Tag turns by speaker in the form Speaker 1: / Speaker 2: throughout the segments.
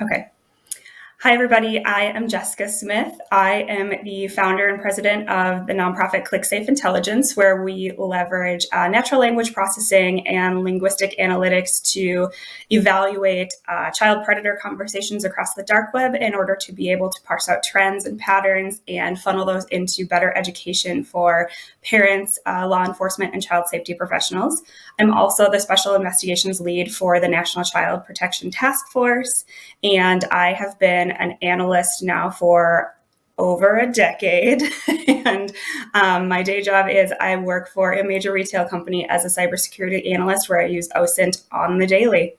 Speaker 1: Okay. Hi, everybody. I am Jessica Smith. I am the founder and president of the nonprofit ClickSafe Intelligence, where we leverage natural language processing and linguistic analytics to evaluate child predator conversations across the dark web in order to be able to parse out trends and patterns and funnel those into better education for parents, law enforcement, and child safety professionals. I'm also the special investigations lead for the National Child Protection Task Force, and I have been an analyst now for over a decade. And my day job is I work for a major retail company as a cybersecurity analyst where I use OSINT on the daily.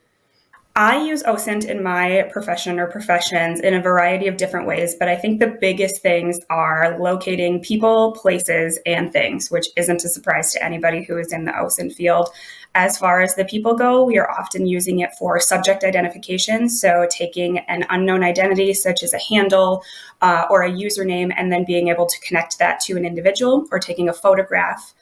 Speaker 1: I use OSINT in my profession or professions in a variety of different ways, but I think the biggest things are locating people, places, and things, which isn't a surprise to anybody who is in the OSINT field. As far as the people go, we are often using it for subject identification. So taking an unknown identity, such as a handle or a username, and then being able to connect that to an individual, or taking a photograph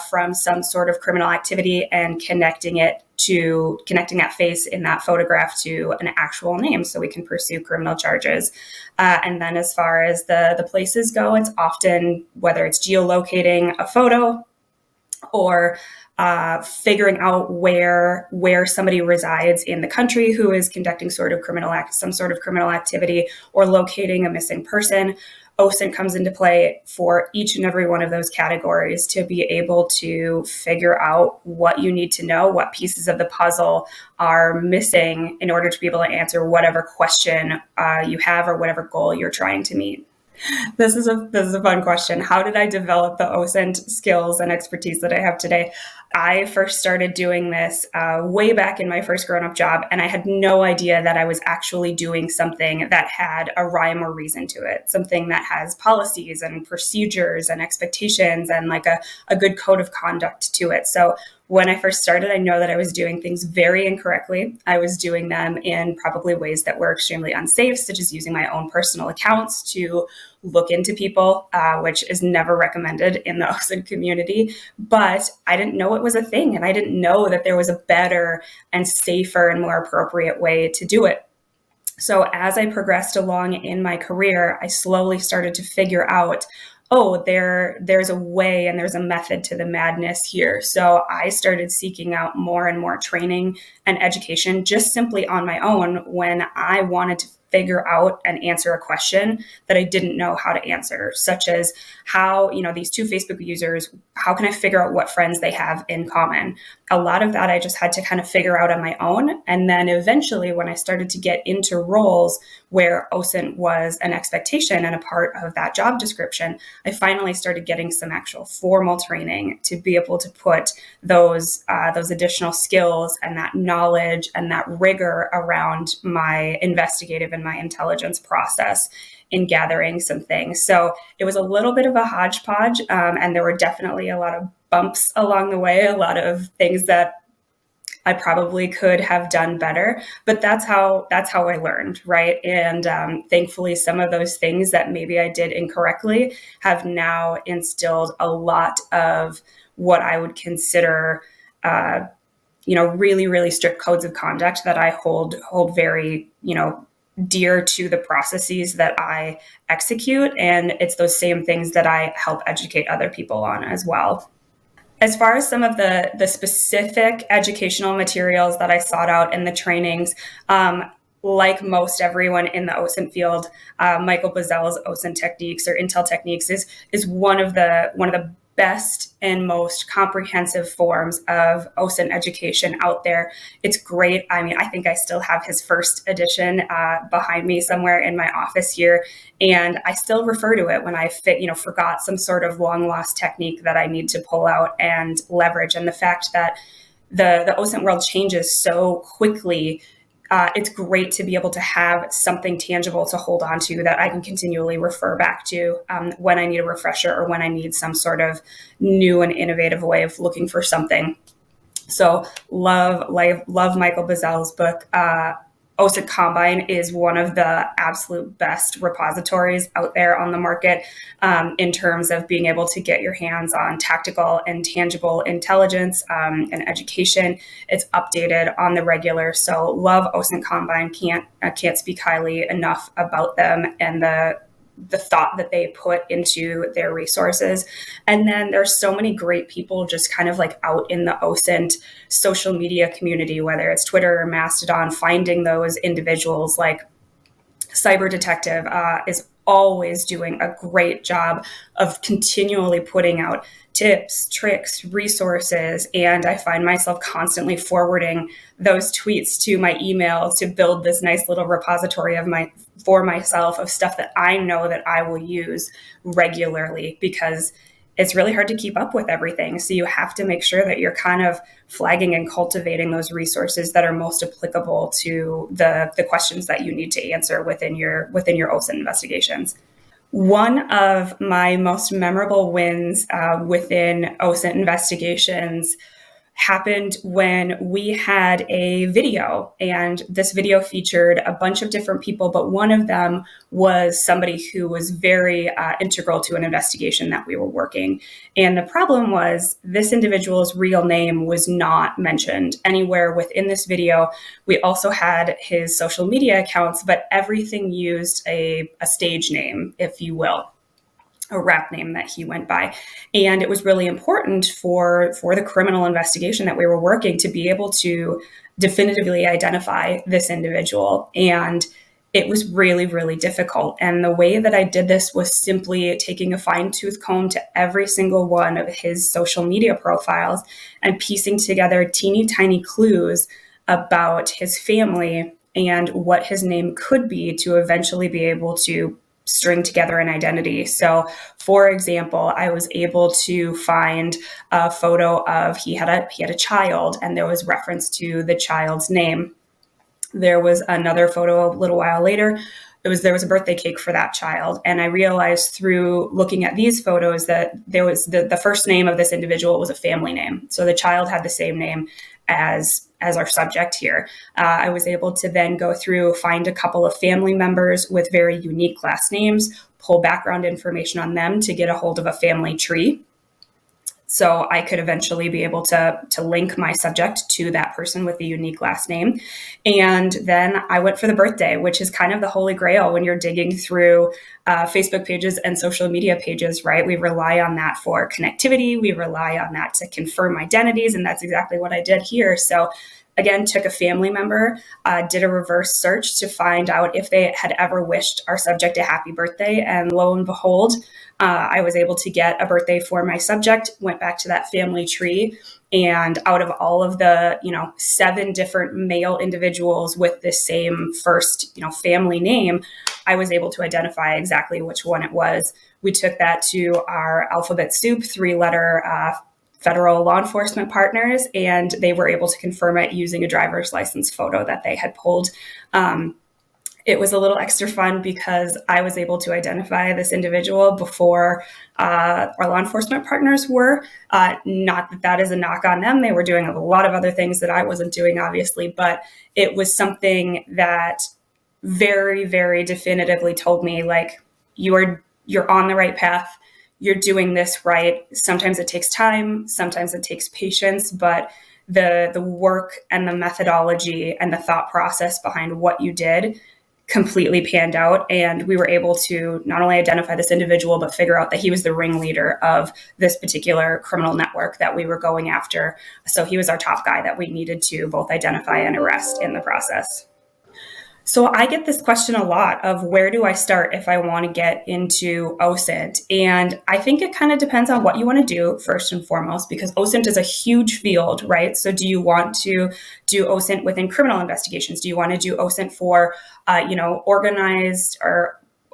Speaker 1: from some sort of criminal activity and connecting that face in that photograph to an actual name so we can pursue criminal charges. And then as far as the places go, it's often whether it's geolocating a photo or figuring out where somebody resides in the country who is conducting some sort of criminal activity, or locating a missing person. OSINT comes into play for each and every one of those categories to be able to figure out what you need to know, what pieces of the puzzle are missing in order to be able to answer whatever question you have or whatever goal you're trying to meet. This is a fun question. How did I develop the OSINT skills and expertise that I have today? I first started doing this way back in my first grown-up job, and I had no idea that I was actually doing something that had a rhyme or reason to it, something that has policies and procedures and expectations and like a good code of conduct to it. So when I first started, I know that I was doing things very incorrectly. I was doing them in probably ways that were extremely unsafe, such as using my own personal accounts to look into people, which is never recommended in the OSINT community. But I didn't know it was a thing, and I didn't know that there was a better and safer and more appropriate way to do it. So as I progressed along in my career, I slowly started to figure out, oh, there's a way and there's a method to the madness here. So I started seeking out more and more training and education just simply on my own when I wanted to figure out and answer a question that I didn't know how to answer, such as how, these two Facebook users, how can I figure out what friends they have in common? A lot of that I just had to kind of figure out on my own. And then eventually when I started to get into roles where OSINT was an expectation and a part of that job description, I finally started getting some actual formal training to be able to put those additional skills and that knowledge and that rigor around my investigative and my intelligence process in gathering some things. So it was a little bit of a hodgepodge, and there were definitely a lot of bumps along the way, a lot of things that I probably could have done better, but that's how I learned, right? And thankfully, some of those things that maybe I did incorrectly have now instilled a lot of what I would consider, really, really strict codes of conduct that I hold very, dear to the processes that I execute. And it's those same things that I help educate other people on as well. As far as some of the specific educational materials that I sought out in the trainings, like most everyone in the OSINT field, Michael Bazel's OSINT techniques or Intel techniques is one of the best and most comprehensive forms of OSINT education out there. It's great. I mean, I think I still have his first edition behind me somewhere in my office here, and I still refer to it when I forgot some sort of long lost technique that I need to pull out and leverage. And the fact that the OSINT world changes so quickly, it's great to be able to have something tangible to hold on to that I can continually refer back to when I need a refresher or when I need some sort of new and innovative way of looking for something. So love Michael Bazel's book. OSINT Combine is one of the absolute best repositories out there on the market in terms of being able to get your hands on tactical and tangible intelligence and education. It's updated on the regular. So love OSINT Combine. Can't speak highly enough about them and the thought that they put into their resources. And then there's so many great people just kind of like out in the OSINT social media community, whether it's Twitter or Mastodon, finding those individuals. Like Cyber Detective is always doing a great job of continually putting out tips, tricks, resources, and I find myself constantly forwarding those tweets to my email to build this nice little repository for myself of stuff that I know that I will use regularly, because it's really hard to keep up with everything. So you have to make sure that you're kind of flagging and cultivating those resources that are most applicable to the questions that you need to answer within your OSINT investigations. One of my most memorable wins within OSINT investigations happened when we had a video, and this video featured a bunch of different people, but one of them was somebody who was very integral to an investigation that we were working. And the problem was this individual's real name was not mentioned anywhere within this video. We also had his social media accounts, but everything used a stage name, if you will, a rap name that he went by. And it was really important for the criminal investigation that we were working to be able to definitively identify this individual. And it was really, really difficult. And the way that I did this was simply taking a fine-tooth comb to every single one of his social media profiles and piecing together teeny tiny clues about his family and what his name could be to eventually be able to string together an identity. So, for example, I was able to find a photo of he had a child, and there was reference to the child's name. There was another photo a little while later. There was a birthday cake for that child, and I realized through looking at these photos that there was the first name of this individual was a family name. So the child had the same name as our subject here. I was able to then go through, find a couple of family members with very unique last names, pull background information on them to get a hold of a family tree. So I could eventually be able to link my subject to that person with a unique last name. And then I went for the birthday, which is kind of the holy grail when you're digging through Facebook pages and social media pages, right? We rely on that for connectivity. We rely on that to confirm identities. And that's exactly what I did here. So again, took a family member, did a reverse search to find out if they had ever wished our subject a happy birthday. And lo and behold, I was able to get a birthday for my subject, went back to that family tree. And out of all of the, 7 different male individuals with the same first, family name, I was able to identify exactly which one it was. We took that to our alphabet soup, 3-letter federal law enforcement partners, and they were able to confirm it using a driver's license photo that they had pulled. It was a little extra fun because I was able to identify this individual before our law enforcement partners were. Not that that is a knock on them. They were doing a lot of other things that I wasn't doing, obviously, but it was something that very, very definitively told me, like, you're on the right path. You're doing this right. Sometimes it takes time, sometimes it takes patience, but the work and the methodology and the thought process behind what you did completely panned out. And we were able to not only identify this individual, but figure out that he was the ringleader of this particular criminal network that we were going after. So he was our top guy that we needed to both identify and arrest in the process. So I get this question a lot of where do I start if I want to get into OSINT? And I think it kind of depends on what you want to do first and foremost, because OSINT is a huge field, right? So do you want to do OSINT within criminal investigations? Do you want to do OSINT for,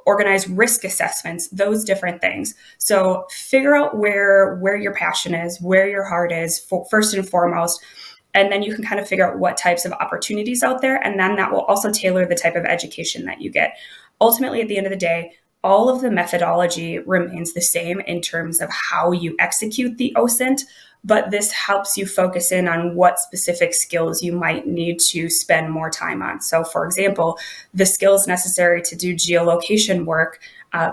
Speaker 1: organized risk assessments, those different things? So figure out where your passion is, where your heart is first and foremost. And then you can kind of figure out what types of opportunities out there. And then that will also tailor the type of education that you get. Ultimately, at the end of the day, all of the methodology remains the same in terms of how you execute the OSINT, but this helps you focus in on what specific skills you might need to spend more time on. So, for example, the skills necessary to do geolocation work,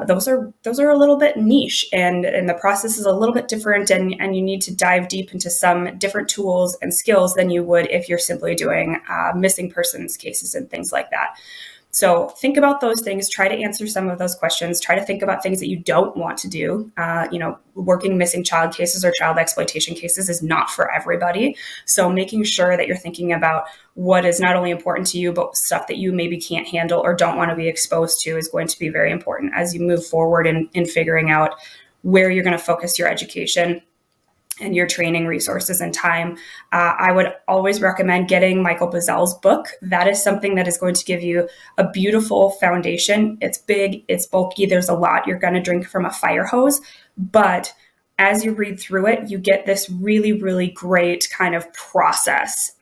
Speaker 1: those are a little bit niche, and the process is a little bit different, and you need to dive deep into some different tools and skills than you would if you're simply doing missing persons cases and things like that. So think about those things, try to answer some of those questions, try to think about things that you don't want to do. Working missing child cases or child exploitation cases is not for everybody. So making sure that you're thinking about what is not only important to you, but stuff that you maybe can't handle or don't want to be exposed to is going to be very important as you move forward in figuring out where you're going to focus your education and your training resources and time. I would always recommend getting Michael Bazel's book. That is something that is going to give you a beautiful foundation. It's big, it's bulky, there's a lot you're going to drink from a fire hose, but as you read through it, you get this really, really great kind of process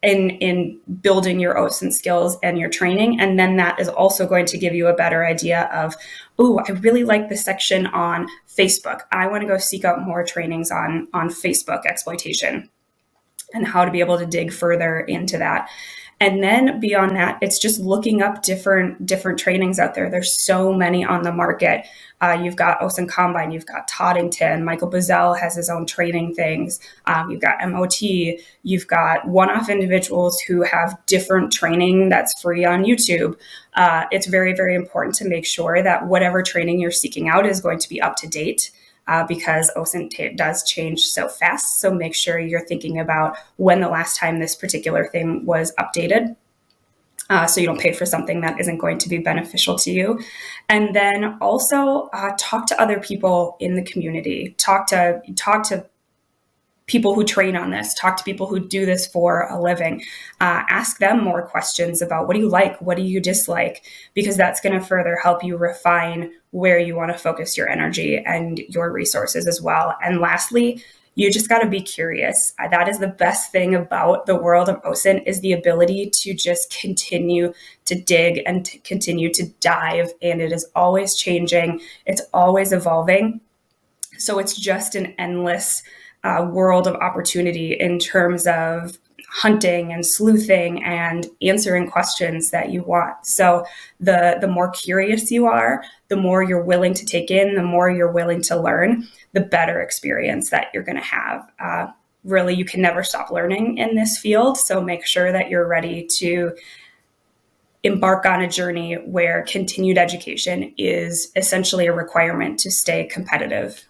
Speaker 1: in building your OSINT skills and your training. And then that is also going to give you a better idea of, oh, I really like this section on Facebook. I want to go seek out more trainings on Facebook exploitation and how to be able to dig further into that. And then beyond that, it's just looking up different trainings out there. There's so many on the market. You've got OSINT Combine, you've got Toddington, Michael Bazel has his own training things. You've got MOT, you've got one-off individuals who have different training that's free on YouTube. It's very, very important to make sure that whatever training you're seeking out is going to be up to date. Because OSINT does change so fast. So make sure you're thinking about when the last time this particular thing was updated. So you don't pay for something that isn't going to be beneficial to you. And then also talk to other people in the community. Talk to people who train on this, talk to people who do this for a living, ask them more questions about what do you like, what do you dislike, because that's going to further help you refine where you want to focus your energy and your resources as well. And lastly, you just got to be curious. That is the best thing about the world of OSINT, is the ability to just continue to dig and to continue to dive. And it is always changing. It's always evolving. So it's just an endless world of opportunity in terms of hunting and sleuthing and answering questions that you want. So the more curious you are, the more you're willing to take in, the more you're willing to learn, the better experience that you're going to have. Really, you can never stop learning in this field. So make sure that you're ready to embark on a journey where continued education is essentially a requirement to stay competitive.